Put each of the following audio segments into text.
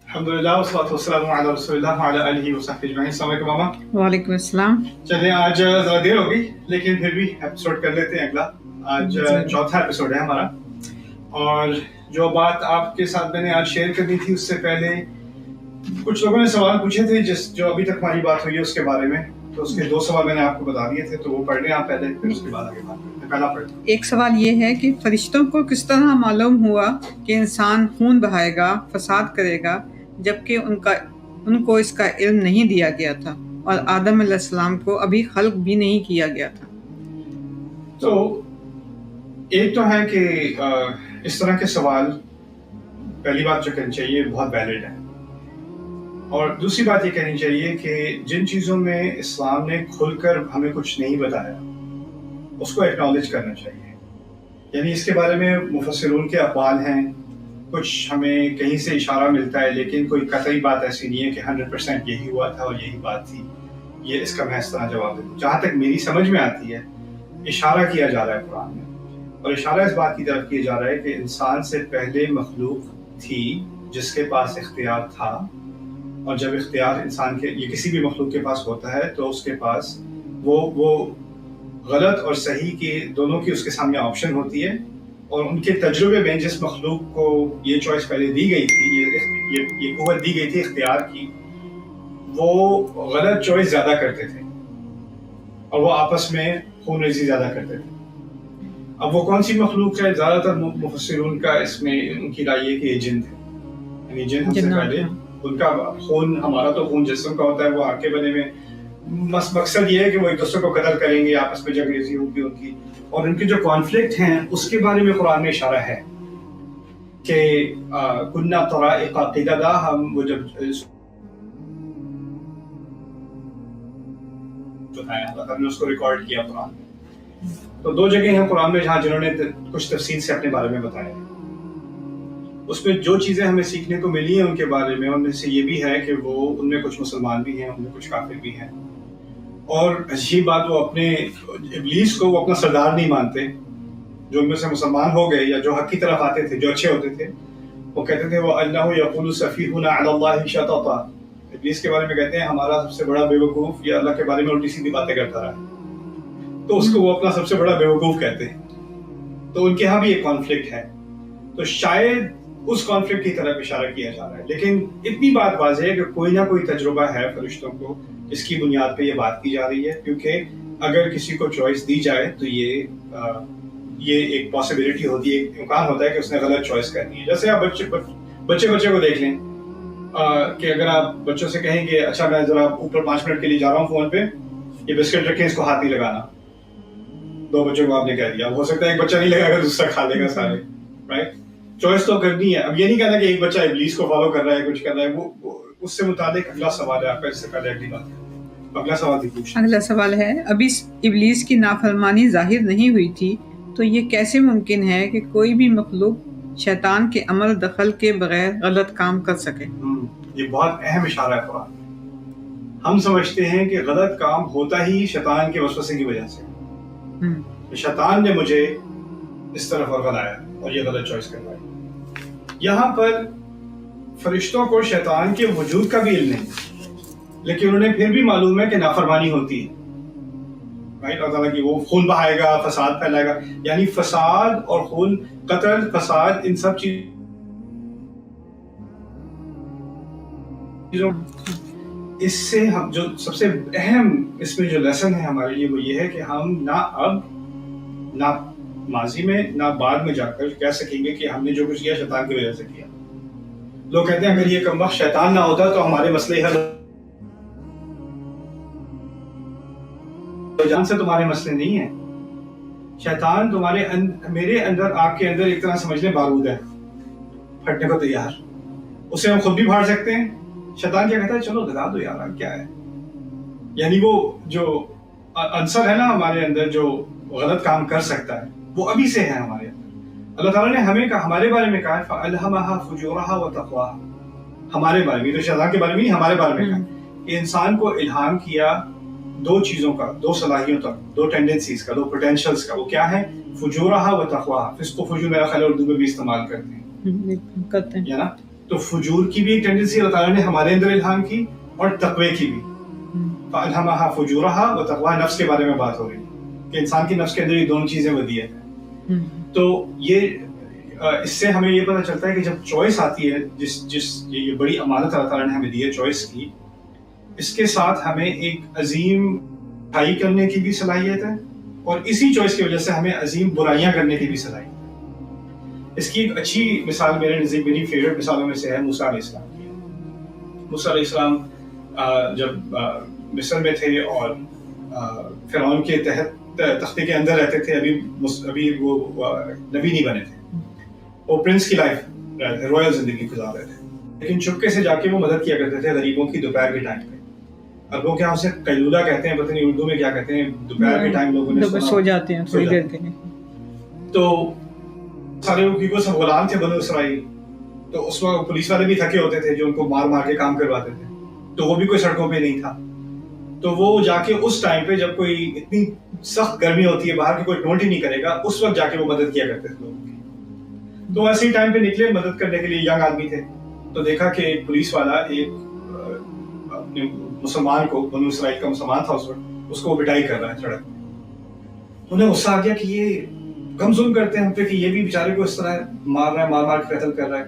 الحمدللہ والصلاۃ والسلام علی رسول اللہ وعلی آلہ وصحبہ اجمعین۔ السلام علیکم ماما۔ وعلیکم السلام۔ چلیں آج ذرا دیر ہو گئی لیکن پھر بھی ایپیسوڈ کر لیتے ہیں اگلا۔ آج چوتھا ایپیسوڈ ہے ہمارا، اور جو بات آپ کے ساتھ میں نے آج شیئر کرنی تھی اس سے پہلے کچھ لوگوں نے سوال پوچھے تھے جو ابھی تک ہماری بات ہوئی ہے اس کے بارے میں، تو اس کے 2 سوال میں نے آپ کو بتا دیے تھے، تو وہ پڑھ لیں آپ پہلے، پھر اس کے بعد آگے بات کرتے ہیں۔ پہلا پڑھ لیں۔ ایک سوال یہ ہے کہ فرشتوں کو کس طرح معلوم ہوا کہ انسان خون بہائے گا، فساد کرے گا، جبکہ ان کو اس کا علم نہیں دیا گیا تھا اور آدم علیہ السلام کو ابھی خلق بھی نہیں کیا گیا تھا؟ تو ایک تو ہے کہ اس طرح کے سوال پہلی بات جو کرنی چاہیے بہت ویلڈ ہے، اور دوسری بات یہ کہنی چاہیے کہ جن چیزوں میں اسلام نے کھل کر ہمیں کچھ نہیں بتایا اس کو ایکنالج کرنا چاہیے۔ یعنی اس کے بارے میں مفسرون کے اقوال ہیں، کچھ ہمیں کہیں سے اشارہ ملتا ہے، لیکن کوئی قطعی بات ایسی نہیں ہے کہ 100% یہی ہوا تھا اور یہی بات تھی، یہ اس کا میں اس طرح جواب دوں۔ جہاں تک میری سمجھ میں آتی ہے اشارہ کیا جا رہا ہے قرآن میں، اور اشارہ اس بات کی طرف کیا جا رہا ہے کہ انسان سے پہلے مخلوق تھی جس کے پاس اختیار تھا، اور جب اختیار انسان کے یہ کسی بھی مخلوق کے پاس ہوتا ہے تو اس کے پاس وہ غلط اور صحیح کے دونوں کی اس کے سامنے آپشن ہوتی ہے، اور ان کے تجربے میں جس مخلوق کو یہ چوائس پہلے دی گئی تھی، یہ قوت دی گئی تھی اختیار کی، وہ غلط چوائس زیادہ کرتے تھے اور وہ آپس میں خون ریزی زیادہ کرتے تھے۔ اب وہ کون سی مخلوق ہے؟ زیادہ تر مفسرون کا اس میں ان کی رائے ہے کہ یہ جن تھے، یعنی جن ہم سے پہلے ان کا خون، ہمارا تو خون جسم کا ہوتا ہے، وہ آگ کے بنے میں، مقصد یہ ہے کہ وہ ایک دوسرے کو قتل کریں گے، آپس میں جنگ ریزی ہوگی ان کی، اور ان کے جو کانفلکٹ ہیں اس کے بارے میں قرآن میں اشارہ ہے کہ کننا طرائق قددا، ہم وہ جب اللہ نے اس کو ریکارڈ کیا قرآن میں، تو 2 جگہیں ہیں قرآن میں جنہوں نے کچھ تفصیل سے اپنے بارے میں بتایا ہے۔ اس میں جو چیزیں ہمیں سیکھنے کو ملی ہیں ان کے بارے میں، ان میں سے یہ بھی ہے کہ وہ ان میں کچھ مسلمان بھی ہیں، ان میں کچھ کافر بھی ہیں، اور عجیب بات وہ اپنے ابلیس کو وہ اپنا سردار نہیں مانتے۔ جو ان میں سے مسلمان ہو گئے یا جو حق کی طرف آتے تھے، جو اچھے ہوتے تھے، وہ کہتے تھے وَأَنَّهُ يَقُولُ سَفِيهُنَا عَلَى اللَّهِ شَطَطًا، ابلیس کے بارے میں کہتے ہیں ہمارا سب سے بڑا بیوقوف یہ اللہ کے بارے میں الٹی سیدھی باتیں کرتا رہا، تو اس کو وہ اپنا سب سے بڑا بیوقوف کہتے ہیں۔ تو ان کے ہاں بھی ایک کانفلکٹ ہے، تو شاید اس کانفلکٹ کی طرف اشارہ کیا جا رہا ہے، لیکن اتنی بات واضح ہے کہ کوئی نہ کوئی تجربہ ہے فرشتوں کو جس کی بنیاد پہ یہ بات کی جا رہی ہے، کیونکہ اگر کسی کو چوائس دی جائے تو یہ ایک پاسبلٹی ہوتی ہے، ایک امکان ہوتا ہے کہ اس نے غلط چوائس کرنی ہے۔ جیسے آپ بچے کو دیکھ لیں کہ اگر آپ بچوں سے کہیں کہ اچھا میں ذرا اوپر 5 منٹ کے لیے جا رہا ہوں فون پہ، یہ بسکٹ رکھیں، اس کو ہاتھ نہیں لگانا، 2 بچوں کو آپ نے کہہ دیا، ہو سکتا ہے ایک بچہ نہیں لگائے گا، دوسرا کھا لے گا سارے، رائٹ؟ چوائس تو کرنی ہے۔ اب یہ نہیں کہنا کہ ایک بچہ ابلیس کو فالو کر رہا ہے، کچھ کر رہا ہے، وہ اس سے متعلق اگلا سوال ہے آپ کا، اس سے پہلے اگلی بات ہے۔ اگلا سوال بھی پوچھ۔ اگلا سوال ہے، ابھی ابلیس کی نافرمانی ظاہر نہیں ہوئی تھی تو یہ کیسے ممکن ہے کہ کوئی بھی مخلوق شیطان کے عمل دخل کے بغیر غلط کام کر سکے؟ یہ بہت اہم اشارہ ہے قرآن میں۔ ہم سمجھتے ہیں کہ غلط کام ہوتا ہی شیطان کے وسوسے کی وجہ سے، شیطان نے مجھے اس طرف ورگلایا اور یہ غلط چوائس کروائی۔ یہاں پر فرشتوں کو شیطان کے وجود کا بھی علم نہیں، لیکن انہیں پھر بھی معلوم ہے کہ نافرمانی ہوتی ہے، رائٹ؟ اللہ تعالیٰ کی وہ خون بہائے گا، فساد پھیلائے گا، یعنی فساد اور خون، قتل، فساد، ان سب چیزوں اس سے ہم جو سب سے اہم اس میں جو لیسن ہے ہمارے لیے وہ یہ ہے کہ ہم نہ اب نہ ماضی میں نہ بعد میں جا کر کہہ سکیں گے کہ ہم نے جو کچھ کیا شیطان کی وجہ سے کیا۔ لوگ کہتے ہیں اگر یہ کم وقت شیطان نہ ہوتا تو ہمارے مسئلے حل جان سے تمہارے مسئلے نہیں ہیں۔ شیطان میرے اندر، آپ کے اندر ایک طرح سمجھ لیں بارود ہے، پھٹنے کو تیار، اسے ہم خود بھی پھاڑ سکتے ہیں۔ شیطان کیا کہتا ہے؟ چلو لگا دو یار، کیا ہے؟ یعنی وہ جو عنصر ہے نا ہمارے اندر جو غلط کام کر سکتا ہے وہ ابھی سے ہے ہمارے اندر۔ اللہ تعالیٰ نے ہمیں ہمارے بارے میں کہا فَأَلْهَمَهَا فُجُورَهَا وَتَقْوَاهَا، ہمارے بارے میں، تو شیطان کے بارے میں نہیں، ہمارے بارے میں کہا کہ انسان کو الہام کیا 2 چیزوں کا، 2 صلاحیتوں کا، 2 ٹینڈنسیز کا، 2 پوٹینشلز کا۔ وہ کیا ہے؟ فجورہا و تقواہا۔ فسق و فجور میرا خیال اردو میں بھی استعمال کرتے ہیں، یا نا؟ تو فجور کی بھی ایک ٹینڈنسی اللہ تعالیٰ نے ہمارے اندر الہام کی اور تقوی کی بھی. فَأَلْهَمَهَا فُجُورَهَا وَتَقْوَاهَا نفس کے بارے میں بات ہو رہی ہے کہ انسان کی نفس کے اندر یہ دونوں چیزیں ودیعت ہیں. تو یہ اس سے ہمیں یہ پتہ چلتا ہے کہ جب چوائس آتی ہے جس یہ بڑی امانت اللہ تعالیٰ نے ہمیں دی ہے چوائس کی, اس کے ساتھ ہمیں ایک عظیم بھائی کرنے کی بھی صلاحیت ہے اور اسی چوائس کی وجہ سے ہمیں عظیم برائیاں کرنے کی بھی صلاحیت ہے. اس کی ایک اچھی مثال میرے نزدیک میری فیوریٹ مثالوں میں سے ہے موسیٰ علیہ السلام کی. موسیٰ علیہ السلام جب مصر میں تھے اور فرعون کے تحت تختے کے اندر رہتے تھے, ابھی وہ نبی نہیں بنے تھے, وہ پرنس کی لائف رویل زندگی گزار رہے تھے, لیکن چپکے سے جا کے وہ مدد کیا کرتے تھے غریبوں کی دوپہر کے ٹائم پہ. عربوں کے یہاں اسے قیلولہ کہتے ہیں, پتہ نہیں اردو میں کیا کہتے ہیں, دوپہر کے ٹائم لوگوں نے سو جاتے ہیں تھوڑی دیر کے لیے. تو سارے وہ سب غلام تھے بنو اسرائیل, تو اس وقت پولیس والے بھی تھکے ہوتے تھے جو ان کو مار مار کے کام کرواتے تھے, تو وہ بھی کوئی سڑکوں پہ نہیں تھا. تو وہ جا کے اس ٹائم پہ جب کوئی اتنی سخت گرمی ہوتی ہے باہر کی کوئی ٹونٹ ہی نہیں کرے گا, اس وقت جا کے وہ مدد کیا کرتے تھے لوگوں کی. تو ایسے ہی ٹائم پہ نکلے مدد کرنے کے لیے, ینگ آدمی تھے, تو دیکھا کہ ایک پولیس والا ایک اپنے مسلمان کو, بنو اسرائیل کا مسلمان تھا اس وقت, اس کو پٹائی کر رہا ہے سڑک پہ. انہیں غصہ آ گیا کہ یہ کم ظلم کرتے ہیں ہم پہ کہ یہ بھی بیچارے کو اس طرح مار رہا ہے, مار مار کے قتل کر رہا ہے.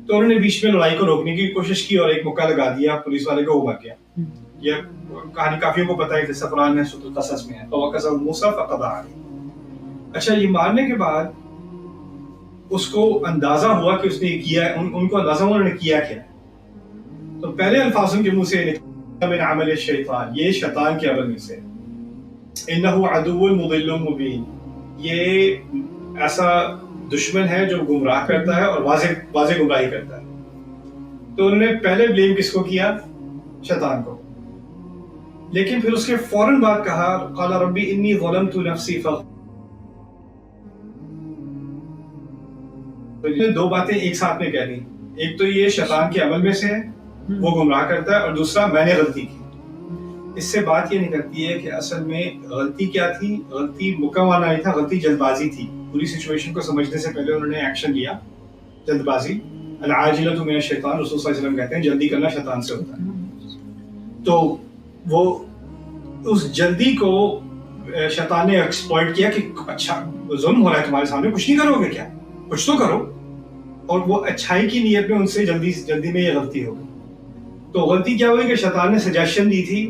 تو انہوں نے بیچ میں لڑائی کو روکنے کی کوشش کی اور ایک مکہ لگا دیا پولیس والے کو, وہ مر گیا. یہ کہانی کافیوں کو پتہ ہے, جیسا قرآن میں سورۃ القصص میں ہے, فَوَقَذَهُ مُوسَىٰ فَقَضَىٰ عَلَيْهِ. اچھا, یہ مارنے کے بعد اس کو اندازہ ہوا کہ اس نے کیا, ان کو اندازہ ہوا انہوں نے کیا کیا. تو پہلے الفاظ ان کے منہ سے نکلا من عمل الشیطان, یہ شیطان کے عمل میں سے, انه عدو مضل مبین, یہ ایسا دشمن ہے جو گمراہ کرتا ہے اور واضح گمراہی کرتا ہے. تو انہوں نے پہلے بلیم کس کو کیا؟ شیطان کو. لیکن پھر اس کے فوراً بعد کہا قال ربی انی ظلمت نفسی دو باتیں ایک ساتھ میں کہہ دی. ایک تو یہ شیطان کے عمل میں سے ہے, وہ گمراہ کرتا ہے, اور دوسرا میں نے غلطی کی. اس سے بات یہ نکلتی ہے کہ اصل میں غلطی کیا تھی؟ غلطی مکمل نہیں تھا, غلطی جلد بازی تھی. پوری سچویشن کو سمجھنے سے پہلے انہوں نے ایکشن لیا, جلد بازی. العاجلۃ من الشیطان, رسول صلی اللہ علیہ وسلم کہتے ہیں جلدی کرنا شیطان سے ہوتا ہے. تو وہ اس جلدی کو شیطان نے ایکسپلائٹ کیا کہ اچھا ظلم ہو رہا ہے تمہارے سامنے, کچھ نہیں کرو گے کیا, کچھ تو کرو. اور وہ اچھائی کی نیت میں ان سے جلدی میں یہ غلطی ہو گئی. تو غلطی کیا ہوئی کہ شیطان نے سجیشن دی تھی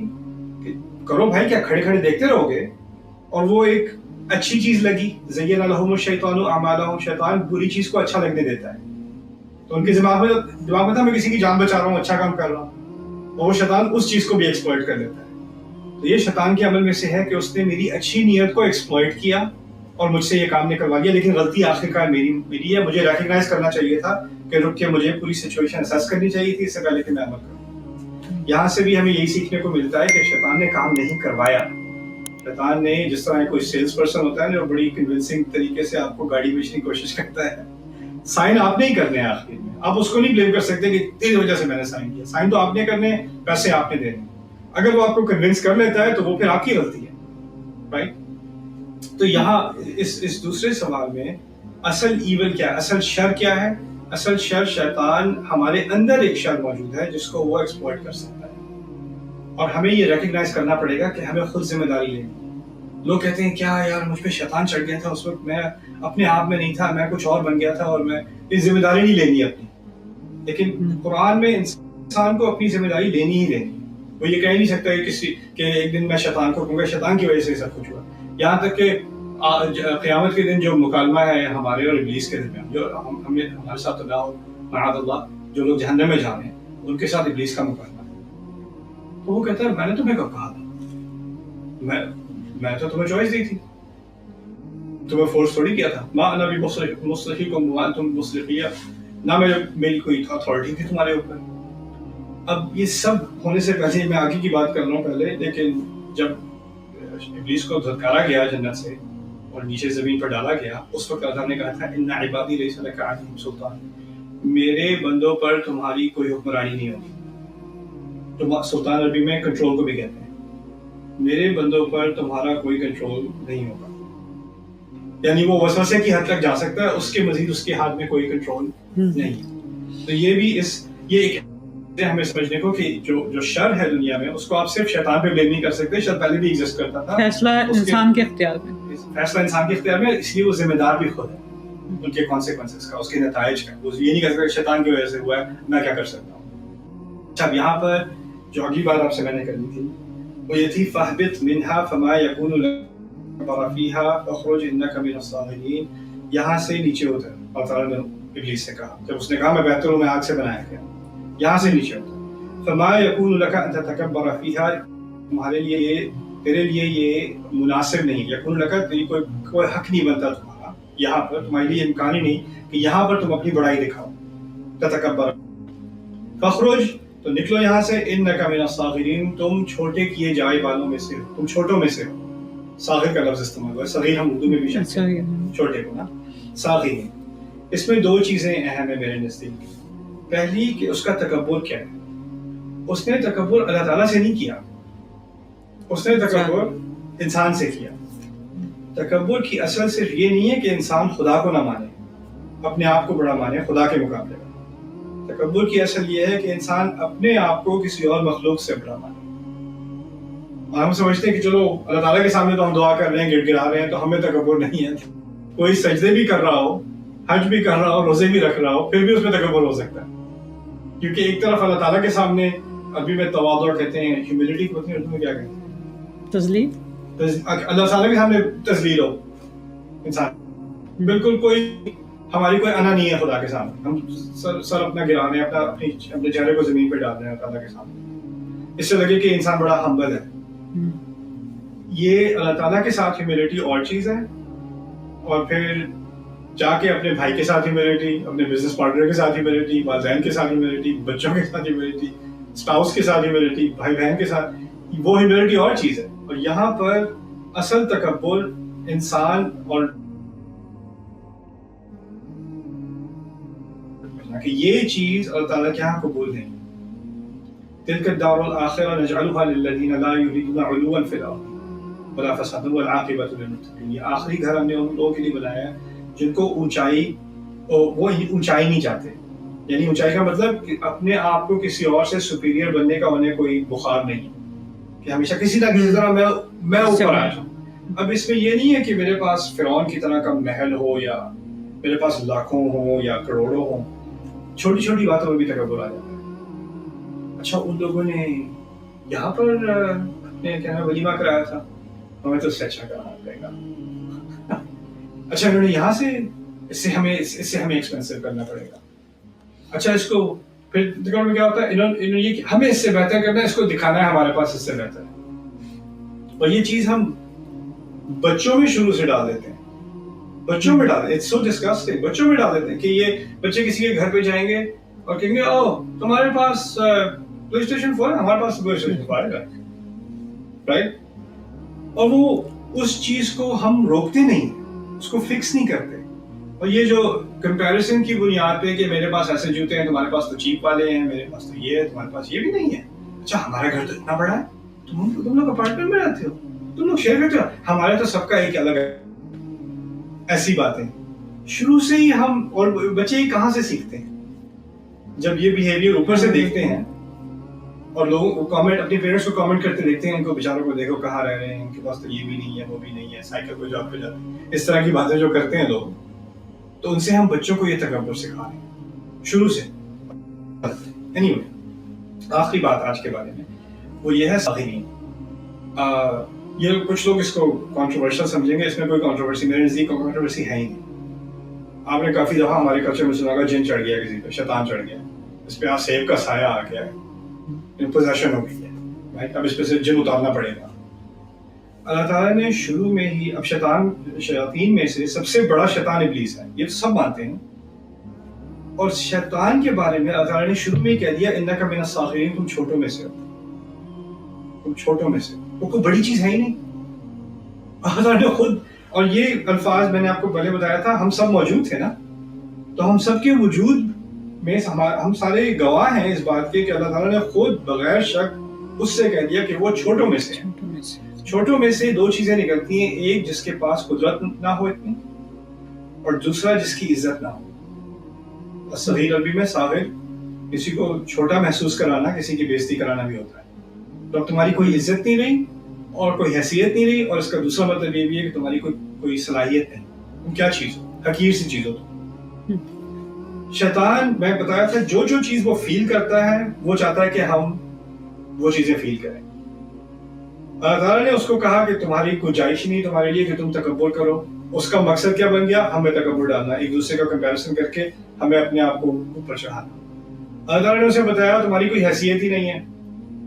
کہ کرو بھائی, کیا کھڑے کھڑے دیکھتے رہو گے, اور وہ ایک اچھی چیز لگی. زین لہم الشیطان اعمالہم, شیطان بری چیز کو اچھا لگنے دیتا ہے. تو ان کے دماغ میں تھا میں کسی کی جان بچا رہا ہوں, اچھا کام کر رہا ہوں, اور وہ شیطان اس چیز کو بھی ایکسپلائٹ کر لیتا ہے. تو یہ شیطان کے عمل میں سے ہے کہ اس نے میری اچھی نیت کو ایکسپلائٹ کیا اور مجھ سے یہ کام نکلوا دیا. لیکن غلطی آخرکار میری ہے, مجھے ریکگنائز کرنا چاہیے تھا کہ رک کے مجھے پوری سچویشن اسیس کرنی چاہیے تھی اس سے پہلے کہ میں عمل کروں. یہاں سے بھی ہمیں یہی سیکھنے کو ملتا ہے کہ شیطان نے کام نہیں کروایا. شیطان نے, جس طرح کوئی سیلس پرسن ہوتا ہے نا, بڑی کنونسنگ طریقے سے آپ کو گاڑی بیچنے کی کوشش کرتا ہے, سائن آپ نے ہی کرنے ہیں. آخر میں آپ اس کو نہیں بلیم کر سکتے کہ تیری وجہ سے میں نے سائن کیا. سائن تو آپ نے کرنے, پیسے آپ نے دینے. اگر وہ آپ کو کنونس کر لیتا ہے تو وہ پھر آپ کی غلطی ہے, رائٹ. تو یہاں اس دوسرے سوال میں اصل ایول کیا ہے, اصل شر کیا ہے؟ اصل شر شیطان, ہمارے اندر ایک شر موجود ہے جس کو وہ ایکسپلائٹ کر سکتا ہے, اور ہمیں یہ ریکگنائز کرنا پڑے گا کہ ہمیں خود ذمہ داری لینی. لوگ کہتے ہیں کیا یار مجھ پہ شیطان چڑھ گیا تھا, اس وقت میں اپنے آپ میں نہیں تھا, میں کچھ اور بن گیا تھا, اور میں یہ ذمہ داری نہیں لینی اپنی. لیکن قرآن میں انسان کو اپنی ذمہ داری لینی ہی لینی. وہ یہ کہہ نہیں سکتا کہ ایک دن میں شیطان کو کہوں گا شیطان کی وجہ سے سب کچھ ہوا. یہاں تک کہ قیامت کے دن جو مکالمہ ہے ہمارے اور ابلیس کے درمیان, جو ہمارے ساتھ نہ ہو معاذ اللہ, جو لوگ جہنم میں جانے ہیں ان کے ساتھ ابلیس کا مکالمہ ہے. تو وہ کہتا ہے میں نے تمہیں کب کہا تھا, میں تو تمہیں چوائس دی تھی, تمہیں فورس تھوڑی کیا تھا. ما انا بمصرخکم وما انتم بمصرخی, نہ میری کوئی اتھارٹی تھی تمہارے اوپر. اب یہ سب ہونے سے پہلے میں آگے کی بات کر رہا ہوں پہلے, لیکن جب ابلیس کو دھتکارا گیا جنت سے اور نیچے زمین پر ڈالا گیا, اس وقت اللہ نے کہا تھا ان عبادی لیس لک علیہم سلطان, میرے بندوں پر تمہاری کوئی حکمرانی نہیں ہوگی. تو سلطان عربی میں کنٹرول کو بھی کہتے ہیں. میرے بندوں پر تمہارا کوئی کنٹرول نہیں ہوگا, یعنی وہ وسوسے کی حد تک جا سکتا ہے, اس کے مزید اس کے ہاتھ میں کوئی کنٹرول نہیں. تو یہ ایک ہمیں سمجھنے کو کہ جو شر ہے دنیا میں اس کو آپ صرف شیطان پہ بلیم نہیں کر سکتے. شر پہلے بھی ایگزسٹ کرتا تھا, فیصلہ انسان کے اختیار میں, فیصلہ انسان کے اختیار میں, اس لیے وہ ذمہ دار بھی خود ہے ان کے کانسیکوینسز کا, اس کے نتائج کا. وہ یہ نہیں کہہ سکتا شیطان کی وجہ سے ہوا ہے, میں کیا کر سکتا ہوں. اچھا, اب یہاں پر جو اگلی بات آپ سے میں نے کرنی تھی وہ یہ تھی فَاهْبِطْ مِنْهَا فَمَا يَكُونُ لَكَ فِيهَا فَاخْرُجْ إِنَّكَ مِنَ الصَّاغِرِينَ. یہاں سے نیچے اتر. اللہ تعالیٰ نے ابلیس سے کہا, جب اس نے کہا میں بہتر ہوں, میں آگ سے بنایا گیا, یہاں سے نیچے اتر. فَمَا يَكُونُ لَكَ أَن تَتَكَبَّرَ فِيهَا, تمہارے لیے یہ تیرے لیے یہ مناسب نہیں. یکون لکا, تیری کوئی حق نہیں بنتا تمہارا یہاں پر, تمہارے لیے امکان ہی نہیں کہ یہاں پر تم اپنی بڑائی دکھاؤ. تتکبر فخرج, تو نکلو یہاں سے. انک من الصاغرین, تم چھوٹے کیے جائے والوں میں سے, تم چھوٹوں میں سے ہو. صاغر کا لفظ استعمال ہوا ہے, صغیر ہم اردو میں بھی کہتے ہیں چھوٹے کو نا, صاغرین. اس میں دو چیزیں اہم ہیں میرے نزدیک. پہلی کہ اس کا تکبر کیا ہے. اس نے تکبر اللہ تعالیٰ سے نہیں کیا, اس نے تکبر انسان سے کیا. تکبر کی اصل صرف یہ نہیں ہے کہ انسان خدا کو نہ مانے, اپنے آپ کو بڑا مانے خدا کے مقابلے میں. تکبر کی اصل یہ ہے کہ انسان اپنے آپ کو کسی اور مخلوق سے بڑا مانے. اور ہم سمجھتے ہیں کہ چلو اللہ تعالیٰ کے سامنے تو ہم دعا کر رہے ہیں, گڑ گڑا رہے ہیں, تو ہمیں تکبر نہیں ہے. کوئی سجدے بھی کر رہا ہو, حج بھی کر رہا ہو, روزے بھی رکھ رہا ہو, پھر بھی اس میں تکبر ہو سکتا ہے. کیونکہ ایک طرف اللہ تعالیٰ کے سامنے, عربی میں تواضع کہتے ہیں, ہیوملٹی کو اردو میں کیا کہتے ہیں, تذلیل. اللہ تعالیٰ کے سامنے تذلیل ہو انسان. بالکل کوئی ہماری کوئی انا نہیں ہے خدا کے سامنے, ہم سر اپنا گرا رہے ہیں, اپنے چہرے کو زمین پہ ڈال رہے ہیں اللہ کے سامنے. اس سے لگے کہ انسان بڑا ہمبل ہے. یہ اللہ تعالیٰ کے ساتھ ہیوملٹی اور چیز ہے, اور پھر جا کے اپنے بھائی کے ساتھ ہیوملٹی, اپنے بزنس پارٹنر کے ساتھ ہیوملٹی, والدین کے ساتھ ہیوملٹی, بچوں کے ساتھ ہیوملٹی, اسپاؤس کے ساتھ ہیوملٹی, بھائی بہن کے ساتھ, وہ ہیوملٹی اور چیز ہے. اور یہاں پر اصل تکبر انسان اور کہ یہ چیز اللہ تعالیٰ کے یہاں قبول نہیں. تلک الدار الآخرہ نجعلها للذین لا یریدون علوا فی الارض ولا فسادا والعاقبۃ للمتقین. یہ آخری گھر ہم نے ان لوگوں کے لیے بنایا ہے جن کو وہ اونچائی نہیں چاہتے. یعنی اونچائی کا مطلب کہ اپنے آپ کو کسی اور سے سپیریئر بننے کا انہیں کوئی بخار نہیں, کہ ہمیشہ کسی نہ کسی طرح میں اوپر آ جاؤں. اب اس میں یہ نہیں ہے کہ میرے پاس فرعون کی طرح کا محل ہو, یا میرے پاس لاکھوں ہوں یا کروڑوں ہوں. چھوٹی چھوٹی باتوں میں بھی تکبر آ جاتا ہے. اچھا, ان لوگوں نے یہاں پر اپنے کیا ولیمہ کرایا تھا, ہمیں تو اس سے اچھا کرانا پڑے گا. اچھا, انہوں نے یہاں سے اس سے ہمیں ایکسپینسو کرنا پڑے گا. اچھا, اس کو پھر میں کیا ہوتا ہے, انہوں یہ ہمیں اس سے بہتر کرنا ہے, اس کو دکھانا ہے ہمارے پاس اس سے بہتر ہے. اور یہ چیز ہم بچوں میں شروع سے ڈال دیتے ہیں, بچوں میں ڈال دیتے ہیں. It's so disgusting. بچوں میں ڈال دیتے ہیں کہ یہ بچے کسی کے گھر پہ جائیں گے اور کہیں گے او تمہارے پاس پلے اسٹیشن 4 ہے, ہمارے پاس پلے اسٹیشن 5 ہے, رائٹ. اور وہ اس چیز کو ہم روکتے نہیں, اس کو فکس نہیں کرتے. اور یہ جو کمپیریزن کی بنیاد پہ کہ میرے پاس ایسے جوتے ہیں, تمہارے پاس تو چیپ والے ہیں, میرے پاس تو یہ ہے, تمہارے پاس یہ بھی نہیں ہے. اچھا, ہمارا گھر تو اتنا بڑا ہے, تم لوگ اپارٹمنٹ میں رہتے ہو, تم لوگ شیئر کرتے ہو, ہمارا تو سب کا ایک الگ ہے. ایسی باتیں شروع سے ہی ہم, اور بچے ہی کہاں سے سیکھتے ہیں جب یہ بیہیویئر اوپر سے دیکھتے ہیں اور لوگوں کو کامنٹ, اپنے پیرنٹس کو کامنٹ کرتے دیکھتے ہیں, ان کو بیچاروں کو دیکھو کہاں رہ رہے ہیں, ان کے پاس تو یہ بھی نہیں ہے, وہ بھی نہیں ہے, سائیکل پہ جاب پہ جاتے ہیں, اس طرح کی باتیں جو کرتے ہیں لوگ, تو ان سے ہم بچوں کو یہ تکبر سکھا رہے ہیں شروع سے. Anyway, آخری بات آج کے بارے میں وہ یہ ہے صاغرین. یہ کچھ لوگ اس کو کنٹروورشل سمجھیں گے, اس میں کوئی کنٹروورسی میرے نزدیک کنٹروورسی ہے ہی نہیں. آپ نے کافی دفعہ ہمارے کلچر میں سنا ہوگا جن چڑھ گیا کسی پہ, شیطان چڑھ گیا, اس پہ سیب کا سایہ آ گیا ہے, پوزیشن ہو گئی ہے, اب اس پہ سے جن اتارنا پڑے گا. اللہ تعالیٰ نے شروع میں ہی, اب شیاطین میں سے سب سے بڑا شیطان ابلیس ہے, یہ تو سب مانتے ہیں. اور شیطان کے بارے میں اللہ تعالیٰ نے شروع میں ہی کہہ دیا انک من الصاغرین, تم چھوٹوں میں سے ہو, تم چھوٹوں میں سے. وہ کوئی بڑی چیز ہے ہی نہیں. اللہ تعالیٰ نے خود, اور یہ الفاظ میں نے آپ کو پہلے بتایا تھا, ہم سب موجود تھے نا, تو ہم سب کے وجود میں ہم سارے گواہ ہیں اس بات کے کہ اللہ تعالیٰ نے خود بغیر شک اس سے کہہ دیا کہ وہ چھوٹوں میں سے ہیں. چھوٹوں میں سے دو چیزیں نکلتی ہیں, ایک جس کے پاس قدرت نہ ہو اتنی, اور دوسرا جس کی عزت نہ ہو. صغیر عربی میں صاغر کسی کو چھوٹا محسوس کرانا, کسی کی بےزتی کرانا بھی ہوتا ہے. تو اب تمہاری کوئی عزت نہیں رہی اور کوئی حیثیت نہیں رہی, اور اس کا دوسرا مطلب یہ بھی ہے کہ تمہاری کوئی صلاحیت نہیں, تم کیا چیز ہو, حقیر سی چیز ہو تم. شیطان, میں بتایا تھا, جو چیز وہ فیل کرتا ہے وہ چاہتا ہے کہ ہم وہ چیزیں فیل کریں. اللہ تعالیٰ نے اس کو کہا کہ تمہاری گنجائش نہیں تمہارے لیے کہ تم تکبر کرو. اس کا مقصد کیا بن گیا؟ ہمیں تکبر ڈالنا, ایک دوسرے کا کمپیریزن کر کے ہمیں اپنے آپ کو اوپر چڑھانا. اللہ تعالیٰ نے اسے بتایا تمہاری کوئی حیثیت ہی نہیں ہے,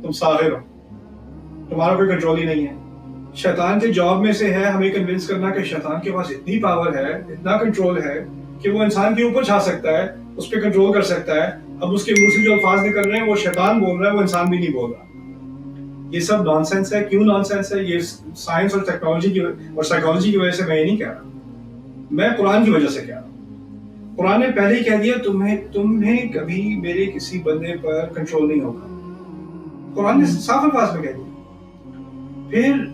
تم ساغر ہو, تمہارا کوئی کنٹرول ہی نہیں ہے. شیطان کے جاب میں سے ہے ہمیں کنونس کرنا کہ شیطان کے پاس اتنی پاور ہے, اتنا کنٹرول ہے کہ وہ انسان کے اوپر چھا سکتا ہے, اس پہ کنٹرول کر سکتا ہے. اب اس کے منہ سے جو الفاظ نکل رہے ہیں وہ شیطان بول رہا ہے, وہ انسان بھی نہیں بول رہا. یہ سب نان سینس ہے. کیوں نان سینس ہے؟ یہ سائنس اور ٹیکنالوجی کی اور سائیکالوجی کی وجہ سے میں یہ نہیں کہہ رہا, میں قرآن کی وجہ سے کہہ رہا ہوں. قرآن نے پہلے ہی کہہ دیا تمہیں کبھی میرے کسی بندے پر کنٹرول نہیں ہوگا. قرآن نے صاف الفاظ میں کہہ دیا. پھر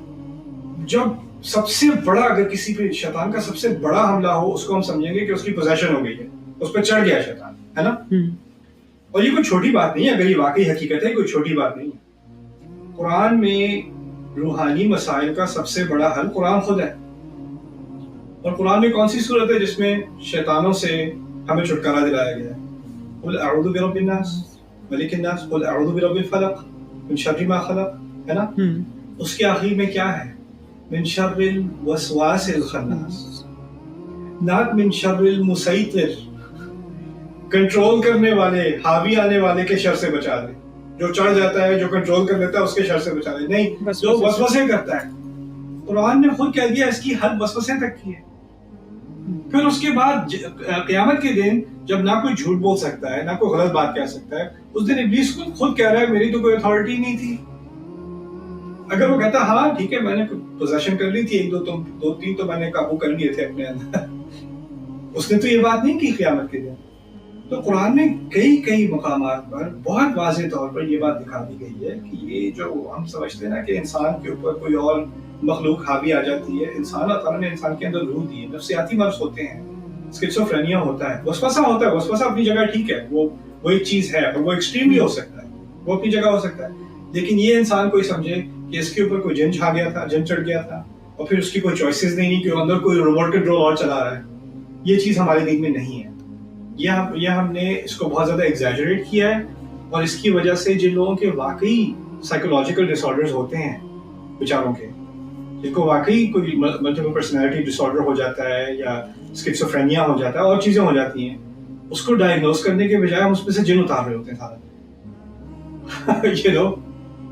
جب سب سے بڑا, اگر کسی پہ شیطان کا سب سے بڑا حملہ ہو, اس کو ہم سمجھیں گے کہ اس کی پوزیشن ہو گئی ہے, اس پہ چڑھ گیا شیطان, ہے نا. اور یہ کوئی چھوٹی بات نہیں ہے, اگر یہ واقعی حقیقت ہے, کوئی چھوٹی بات نہیں ہے. قرآن میں روحانی مسائل کا سب سے بڑا حل قرآن خود ہے. اور قرآن میں کون سی صورت ہے جس میں شیطانوں سے ہمیں چھٹکارا دلایا گیا ہے؟ قل اعوذ برب الناس ملک الناس, قل اعوذ برب الفلق من شر ما خلق, ہے نا. اس کے آخر میں کیا ہے؟ من شر الوسواس الخناس, ناٹ من شر المسیطر, کنٹرول کرنے والے, حاوی آنے والے کے شر سے بچا دے. جو چڑھ جاتا ہے, جو کنٹرول کر لیتا ہے, اس کے شر سے بچا دے. نہیں, جو وسوسے کرتا ہے. قرآن نے خود کہہ دیا اس کی حد وسوسے تک کی ہے. پھر اس کے بعد قیامت کے دن جب نہ کوئی جھوٹ بول سکتا ہے, نہ کوئی غلط بات کہہ سکتا ہے, اس دن ابلیس خود کہہ رہا ہے میری تو کوئی اتھارٹی نہیں تھی. اگر وہ کہتا ہاں ٹھیک ہے میں نے پوزیشن کر لی تھی, ایک دو تین تو میں نے قابو کر لیے تھے اپنے اندر, اس نے تو یہ بات نہیں کی قیامت کے دن. تو قرآن میں کئی مقامات پر بہت واضح طور پر یہ بات دکھا دی گئی ہے کہ یہ جو ہم سمجھتے ہیں نا کہ انسان کے اوپر کوئی اور مخلوق حاوی آ جاتی ہے, اللہ تعالیٰ نے انسان کے اندر روح دی ہے, نفسیاتی مرض ہوتے ہیں, اسکیزوفرینیا ہوتا ہے, وسوسہ ہوتا ہے. وسوسہ اپنی جگہ ٹھیک ہے, وہ ایک چیز ہے, اور وہ ایکسٹریم بھی ہو سکتا ہے, وہ اپنی جگہ ہو سکتا ہے. لیکن یہ انسان کوئی سمجھے کہ اس کے اوپر کوئی جن چھا گیا تھا, جن چڑھ گیا تھا, اور پھر اس کی کوئی چوائسیز نہیں کہ اندر کوئی ریموٹ کنٹرول اور چلا رہا ہے, یہ چیز ہمارے دین میں نہیں ہے. یہ ہم نے اس کو بہت زیادہ ایگزیجریٹ کیا ہے, اور اس کی وجہ سے جن لوگوں کے واقعی سائیکولوجیکل ڈس آرڈرز ہوتے ہیں, بیچاروں کے, جن کو واقعی کوئی ملٹیپل پرسنالٹی ڈس آرڈر ہو جاتا ہے یا اسکیزوفرینیا ہو جاتا ہے, اور چیزیں ہو جاتی ہیں, اس کو ڈائگنوز کرنے کے بجائے ہم اس میں سے جن اتار رہے ہوتے ہیں سارا یہ لو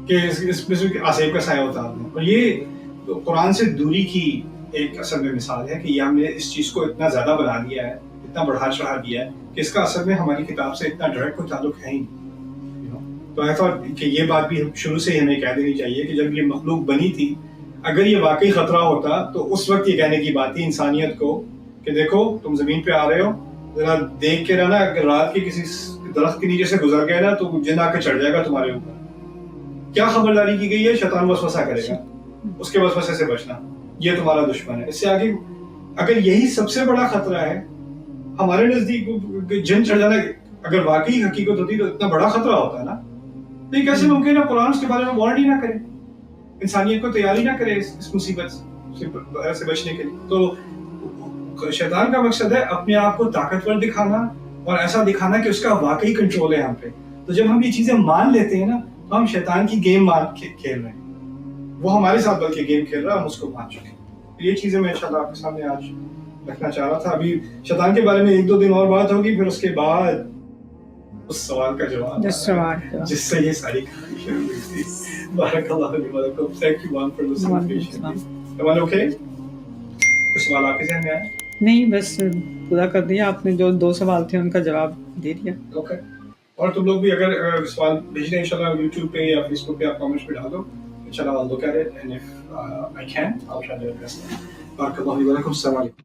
کہ اس میں سے آسیب کا سایہ اتار دیں. اور یہ قرآن سے دوری کی ایک اصل میں مثال ہے کہ یہ ہم نے اس چیز کو اتنا زیادہ بنا دیا ہے, اتنا بڑھا چڑھا دیا ہے کہ اس کا اصل میں ہماری کتاب سے اتنا ڈائریکٹ کوئی تعلق ہے ہی نہیں. تو ایسا کہ یہ بات بھی شروع سے ہی ہمیں کہہ دینی چاہیے کہ جب یہ مخلوق بنی تھی, اگر یہ واقعی خطرہ ہوتا تو اس وقت یہ کہنے کی بات تھی انسانیت کو کہ دیکھو تم زمین پہ آ رہے ہو, ذرا دیکھ کے رہنا, اگر رات کے کسی درخت کے نیچے سے گزر گئے نا تو جن آ کے چڑھ جائے گا تمہارے اوپر. کیا خبرداری کی گئی ہے؟ شیطان وسوسہ کرے گا, اس کے وسوسے سے بچنا, یہ تمہارا دشمن ہے. اس سے آگے اگر یہی سب سے بڑا خطرہ ہے ہمارے نزدیک, جن چڑھ جانا اگر واقعی حقیقت ہوتی تو اتنا بڑا خطرہ ہوتا ہے نا. لیکن کیسے ممکن ہے قرآن اس کے بارے میں وارن ہی نہ کرے, انسانیت کو تیاری نہ کرے اس مصیبت سے بچنے کے لیے. تو شیطان کا مقصد ہے اپنے آپ کو طاقتور دکھانا, اور ایسا دکھانا کہ اس کا واقعی کنٹرول ہے ہم پہ. تو جب ہم یہ چیزیں مان لیتے ہیں نا تو ہم شیطان کی گیم کھیل رہے ہیں, وہ ہمارے ساتھ بلکہ گیم کھیل رہا ہے, ہم اس کو مان چکے ہیں. یہ چیزیں میں انشاءاللہ آپ کے سامنے آج رکھنا چاہ رہا تھا. ابھی شیطان کے بارے میں 1-2 دن اور بات ہوگی, پھر اس کے بعد اس سوال کا جواب جس سے یہ ساری کہانی شروع ہوئی تھی. بارک اللہ علیہ وسلم. Thank you one for listening patiently. Everyone okay? کچھ سوال آپ کے ذہن میں آئے؟ نہیں, بس پورا کر دیا آپ نے, جو 2 سوال تھے ان کا جواب دے دیا. اوکے. اور تم لوگ بھی اگر سوال بھیجنے انشاءاللہ یوٹیوب پہ یا فیس بک پہ آپ کامنٹس پہ ڈال دو, انشاءاللہ I'll look at it and if I can I'll try to address them. بارک اللہ علیہ وسلم. السلام علیکم.